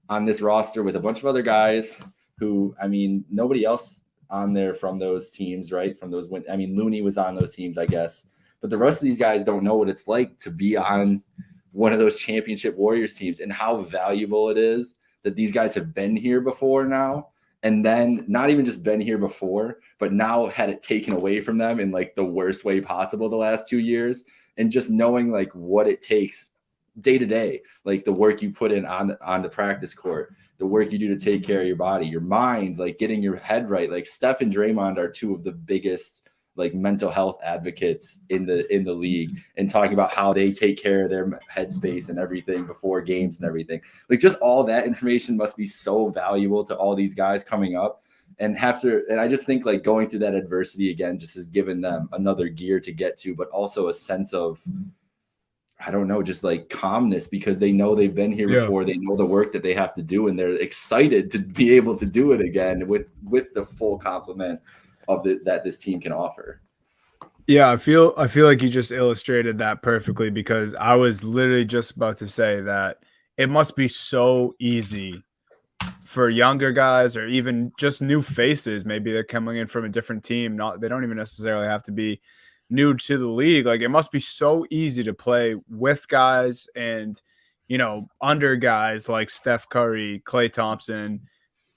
on this roster with a bunch of other guys who, I mean, nobody else on there from those teams, right? Looney was on those teams, I guess. But the rest of these guys don't know what it's like to be on one of those championship Warriors teams and how valuable it is that these guys have been here before now and then not even just been here before, but now had it taken away from them in like the worst way possible the last 2 years. And just knowing like what it takes day to day, like the work you put in on the practice court, the work you do to take care of your body, your mind, like getting your head right. Like Steph and Draymond are two of the biggest like mental health advocates in the league, and talking about how they take care of their headspace and everything before games and everything. Like just all that information must be so valuable to all these guys coming up. And I just think like going through that adversity again just has given them another gear to get to, but also a sense of, I don't know, just like calmness, because they know they've been here before. They know the work that they have to do, and they're excited to be able to do it again with the full complement of that this team can offer. Yeah, I feel like you just illustrated that perfectly, because I was literally just about to say that it must be so easy for younger guys or even just new faces. Maybe they're coming in from a different team. They don't even necessarily have to be new to the league. Like, it must be so easy to play with guys and, under guys like Steph Curry, Klay Thompson,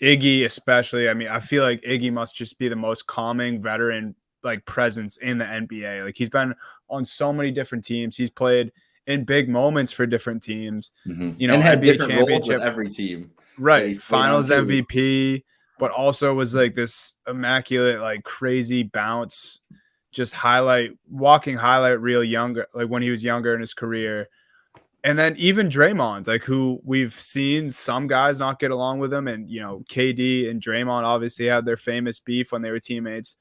Iggy especially. I mean, I feel like Iggy must just be the most calming veteran like presence in the NBA. Like, he's been on so many different teams. He's played in big moments for different teams. And had NBA different roles with championship, every team. right? Finals MVP, but also was like this immaculate, like crazy bounce, just walking highlight reel younger, like when he was younger in his career. And then even Draymond, like, who we've seen some guys not get along with him. And, KD and Draymond obviously had their famous beef when they were teammates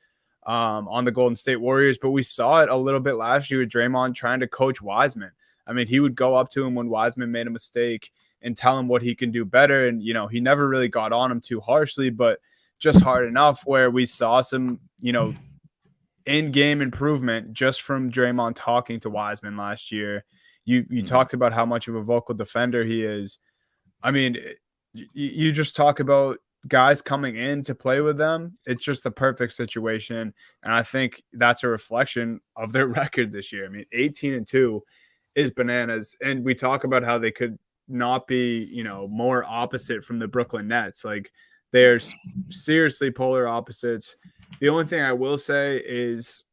on the Golden State Warriors. But we saw it a little bit last year with Draymond trying to coach Wiseman. I mean, he would go up to him when Wiseman made a mistake and tell him what he can do better. And, he never really got on him too harshly, but just hard enough where we saw some, in-game improvement just from Draymond talking to Wiseman last year. You talked about how much of a vocal defender he is. I mean, you just talk about guys coming in to play with them. It's just the perfect situation. And I think that's a reflection of their record this year. I mean, 18-2 is bananas. And we talk about how they could not be, more opposite from the Brooklyn Nets. Like, they're seriously polar opposites. The only thing I will say is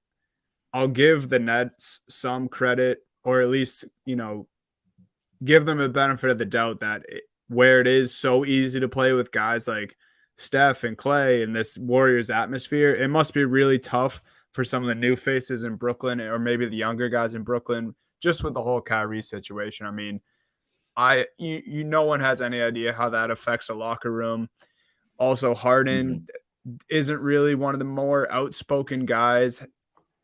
I'll give the Nets some credit, or at least, give them a benefit of the doubt that where it is so easy to play with guys like Steph and Klay in this Warriors atmosphere, it must be really tough for some of the new faces in Brooklyn, or maybe the younger guys in Brooklyn, just with the whole Kyrie situation. I mean, no one has any idea how that affects a locker room. Also, Harden isn't really one of the more outspoken guys.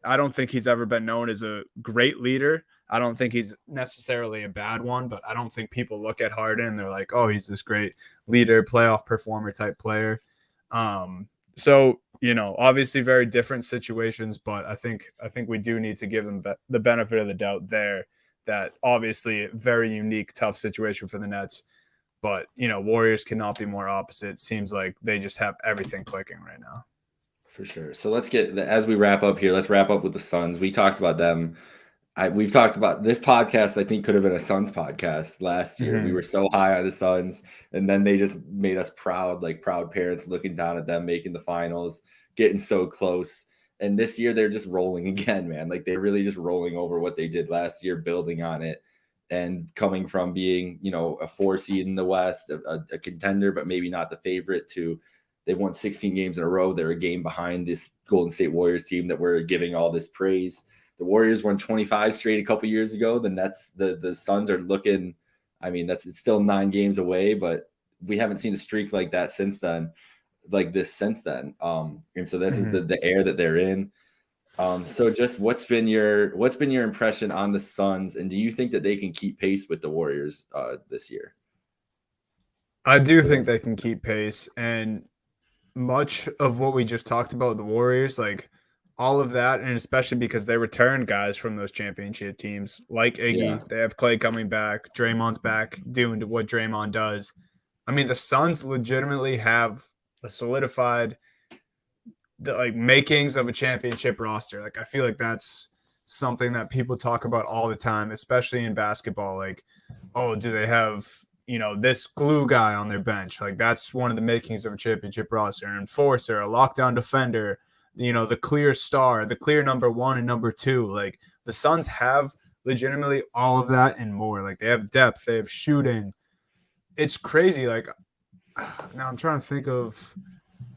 I don't think he's ever been known as a great leader. I don't think he's necessarily a bad one, but I don't think people look at Harden and they're like, oh, he's this great leader, playoff performer type player. So, obviously very different situations, but I think we do need to give them the benefit of the doubt there, that obviously very unique, tough situation for the Nets. But, Warriors cannot be more opposite. Seems like they just have everything clicking right now. For sure. So as we wrap up here, let's wrap up with the Suns. We talked about them. We've talked about this podcast. I think could have been a Suns podcast last year. We were so high on the Suns, and then they just made us proud, like proud parents looking down at them making the finals, getting so close. And this year they're just rolling again, man. Like, they're really just rolling over what they did last year, building on it, and coming from being, a 4 seed in the West, a contender, but maybe not the favorite, to they've won 16 games in a row. They're a game behind this Golden State Warriors team that we're giving all this praise. The Warriors won 25 straight a couple years ago. The Nets, the Suns are looking, I mean, it's still 9 games away, but we haven't seen a streak like that since then. And so this is the air that they're in. So just what's been your impression on the Suns, and do you think that they can keep pace with the Warriors this year? I do think they can keep pace, and much of what we just talked about, the Warriors, like all of that, and especially because they returned guys from those championship teams like Iggy. They have Klay coming back, Draymond's back doing what Draymond does. I mean, the Suns legitimately have a solidified makings of a championship roster. Like, I feel like that's something that people talk about all the time, especially in basketball. Like, oh, do they have this glue guy on their bench. Like that's one of the makings of a championship roster. An enforcer, a lockdown defender, the clear star, the clear number one and number two. Like the Suns have legitimately all of that and more. Like they have depth, they have shooting. It's crazy. Like now I'm trying to think of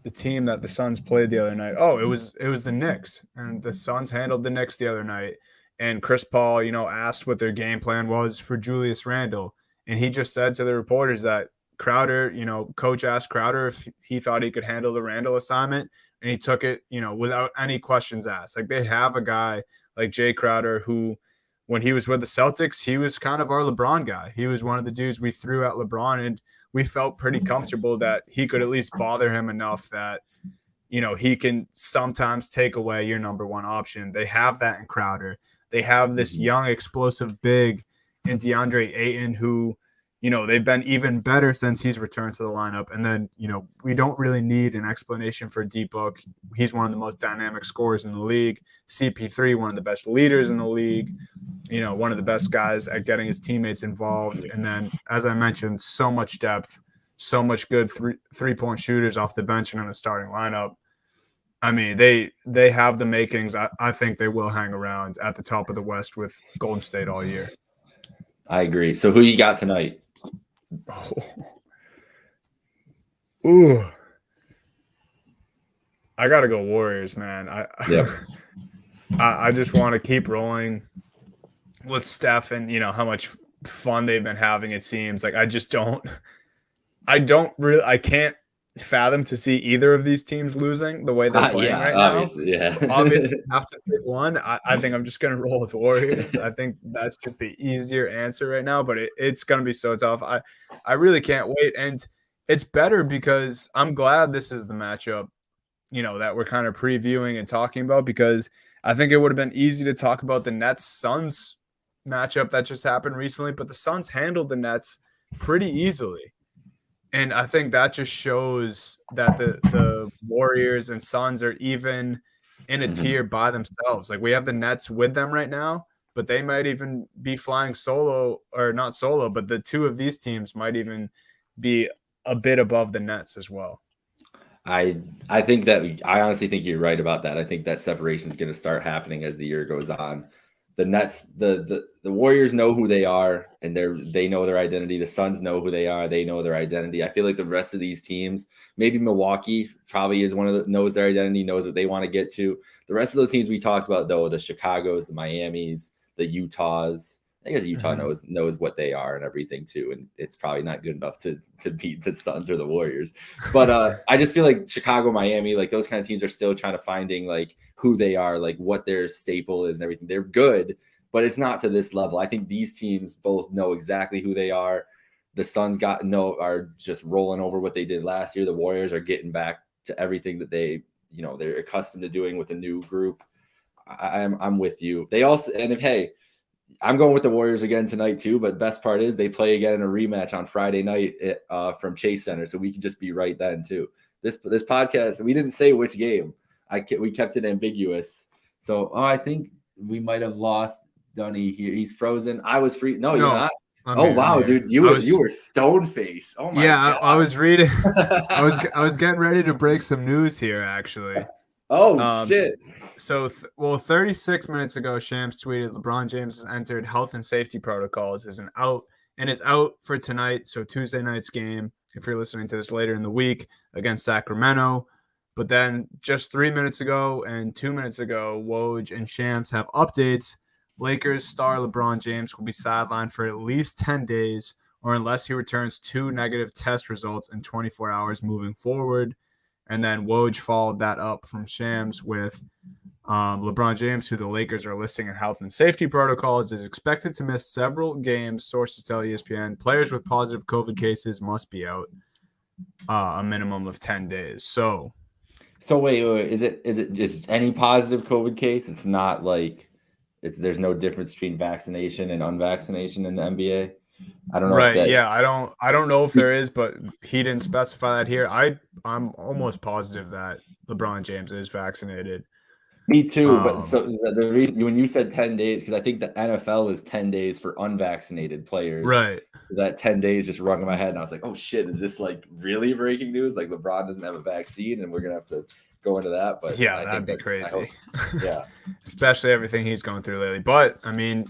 the team that the Suns played the other night. Oh, it was the Knicks, and the Suns handled the Knicks the other night. And Chris Paul, asked what their game plan was for Julius Randle, and he just said to the reporters that Crowder, coach asked Crowder if he thought he could handle the Randle assignment, and he took it, without any questions asked. Like they have a guy like Jay Crowder who, when he was with the Celtics, he was kind of our LeBron guy. He was one of the dudes we threw at LeBron, and we felt pretty comfortable that he could at least bother him enough that, he can sometimes take away your number one option. They have that in Crowder. They have this young, explosive big in DeAndre Ayton who, they've been even better since he's returned to the lineup. And then, we don't really need an explanation for D-Book. He's one of the most dynamic scorers in the league. CP3, one of the best leaders in the league. One of the best guys at getting his teammates involved. And then, as I mentioned, so much depth, so much good three-point shooters off the bench and in the starting lineup. I mean, they have the makings. I think they will hang around at the top of the West with Golden State all year. I agree. So who you got tonight? Oh. Ooh. I got to go Warriors, man. I just want to keep rolling with Steph and, how much fun they've been having, it seems. Like I can't fathom to see either of these teams losing the way they're playing right obviously, now. Yeah. Obviously, have to pick one. I think I'm just going to roll with Warriors. I think that's just the easier answer right now, but it's going to be so tough. I really can't wait. And it's better because I'm glad this is the matchup, that we're kind of previewing and talking about, because I think it would have been easy to talk about the Nets-Suns matchup that just happened recently, but the Suns handled the Nets pretty easily. And I think that just shows that the Warriors and Suns are even in a tier by themselves. Like we have the Nets with them right now, but they might even be flying solo, or not solo, but the two of these teams might even be a bit above the Nets as well. I honestly think you're right about that. I think that separation is going to start happening as the year goes on. The Nets, the Warriors know who they are, and they know their identity. The Suns know who they are; they know their identity. I feel like the rest of these teams, maybe Milwaukee, probably is one of the knows their identity, knows what they want to get to. The rest of those teams we talked about, though, the Chicago's, the Miamis, the Utahs. I guess Utah knows what they are and everything too, and it's probably not good enough to beat the Suns or the Warriors. But I just feel like Chicago, Miami, like those kind of teams are still trying to finding like who they are, like what their staple is and everything. They're good, but it's not to this level. I think these teams both know exactly who they are. The Suns are just rolling over what they did last year. The Warriors are getting back to everything that they're accustomed to doing with a new group. I'm with you. They also, and I'm going with the Warriors again tonight too, but best part is they play again in a rematch on Friday night from Chase Center, so we can just be right then too. This podcast, we didn't say which game. We kept it ambiguous. So I think we might have lost Dunny here. He's frozen. I was free. No, you're not. Wow, dude, you were stone face. Oh my God. I was reading. I was getting ready to break some news here actually. Shit. So 36 minutes ago, Shams tweeted LeBron James has entered health and safety protocols, is out for tonight. So Tuesday night's game, if you're listening to this later in the week, against Sacramento. But then just 3 minutes ago and 2 minutes ago, Woj and Shams have updates. Lakers star LeBron James will be sidelined for at least 10 days, or unless he returns 2 negative test results in 24 hours moving forward. And then Woj followed that up from Shams with LeBron James, who the Lakers are listing in health and safety protocols, is expected to miss several games. Sources tell ESPN players with positive COVID cases must be out a minimum of 10 days. So wait, is it any positive COVID case? It's not like there's no difference between vaccination and unvaccination in the NBA. I don't know. Right. I don't know if there is, but he didn't specify that here. I'm almost positive that LeBron James is vaccinated. Me too. But so the reason when you said 10 days, because I think the NFL is 10 days for unvaccinated players. Right. That 10 days just rung in my head, and I was like, oh shit, is this like really breaking news? Like LeBron doesn't have a vaccine, and we're gonna have to go into that. But Yeah, I that'd think be that crazy. yeah, Especially everything he's going through lately. But I mean,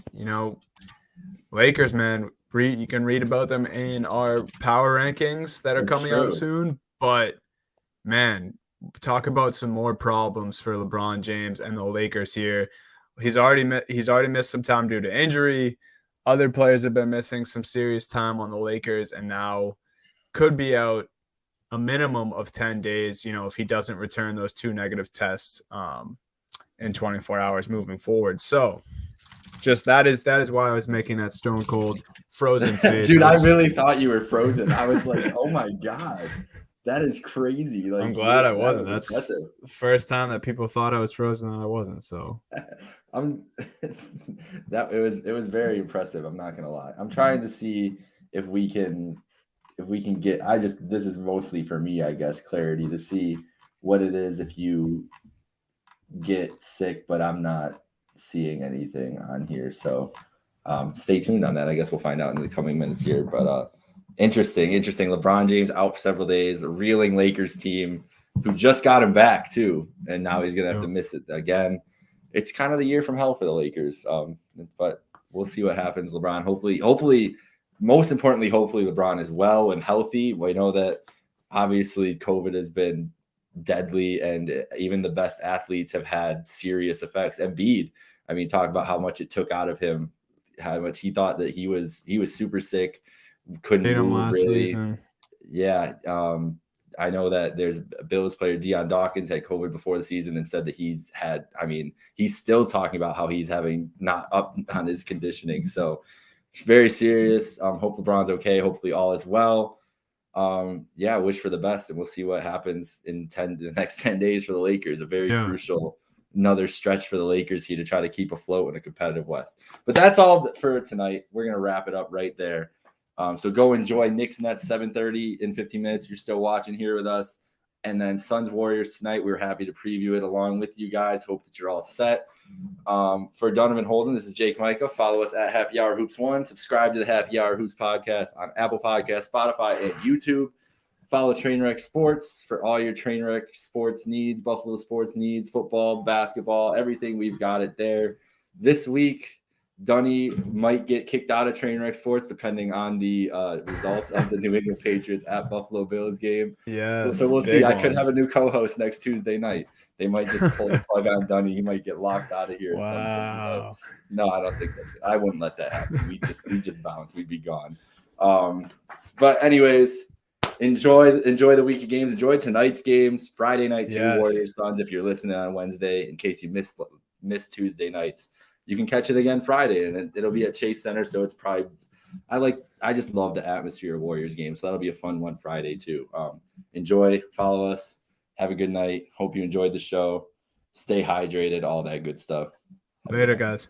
Lakers, man, you can read about them in our power rankings that are that's coming out true. soon. But man, talk about some more problems for LeBron James and the Lakers here. He's already missed some time due to injury. Other players have been missing some serious time on the Lakers, and now could be out a minimum of 10 days. If he doesn't return those 2 negative tests in 24 hours moving forward. So just that is why I was making that stone cold frozen face. Dude, I really thought you were frozen. I was like, oh my god, that is crazy. Like, I'm glad I that wasn't. was That's impressive. the first time that people thought I was frozen and I wasn't. So I'm that it was very impressive. I'm not gonna lie. I'm trying to see if we can get. This is mostly for me, I guess, clarity to see what it is if you get sick, but I'm not seeing anything on here. So stay tuned on that. I guess we'll find out in the coming minutes here. But interesting. LeBron James out for several days. A reeling Lakers team who just got him back too, and now he's gonna have to miss it again. It's kind of the year from hell for the Lakers. But we'll see what happens. LeBron, hopefully, most importantly, hopefully LeBron is well and healthy. We know that obviously COVID has been deadly, and even the best athletes have had serious effects. Embiid, I mean, talk about how much it took out of him, how much he thought that he was super sick, couldn't move really. season. Yeah. I know that there's a Bills player, Deion Dawkins, had COVID before the season and said that he's still talking about how he's having not up on his conditioning. So it's very serious. Hope LeBron's okay. Hopefully all is well. Wish for the best, and we'll see what happens in the next 10 days for the Lakers. A very crucial another stretch for the Lakers here to try to keep afloat in a competitive West. But that's all for tonight. We're gonna wrap it up right there. So go enjoy Knicks Nets 7:30 in 15 minutes. You're still watching here with us. And then Suns Warriors tonight. We're happy to preview it along with you guys. Hope that you're all set. For Donovan Holden, this is Jake Micah. Follow us at Happy Hour Hoops 1. Subscribe to the Happy Hour Hoops podcast on Apple Podcasts, Spotify, and YouTube. Follow Trainwreck Sports for all your Trainwreck sports needs, Buffalo sports needs, football, basketball, everything. We've got it there. This week, Dunny might get kicked out of Trainwreck Sports depending on the results of the New England Patriots at Buffalo Bills game. Yes. So we'll see. I could have a new co-host next Tuesday night. They might just pull the plug on Dunny. He might get locked out of here. Wow. No, I don't think that's good. I wouldn't let that happen. We just bounce. We'd be gone. But anyways, enjoy the week of games. Enjoy tonight's games. Friday night, Warriors Suns. If you're listening on Wednesday, in case you missed Tuesday nights, you can catch it again Friday, and it'll be at Chase Center. So it's probably I just love the atmosphere of Warriors games. So that'll be a fun one Friday too. Enjoy, follow us, have a good night. Hope you enjoyed the show. Stay hydrated, all that good stuff. Later, guys.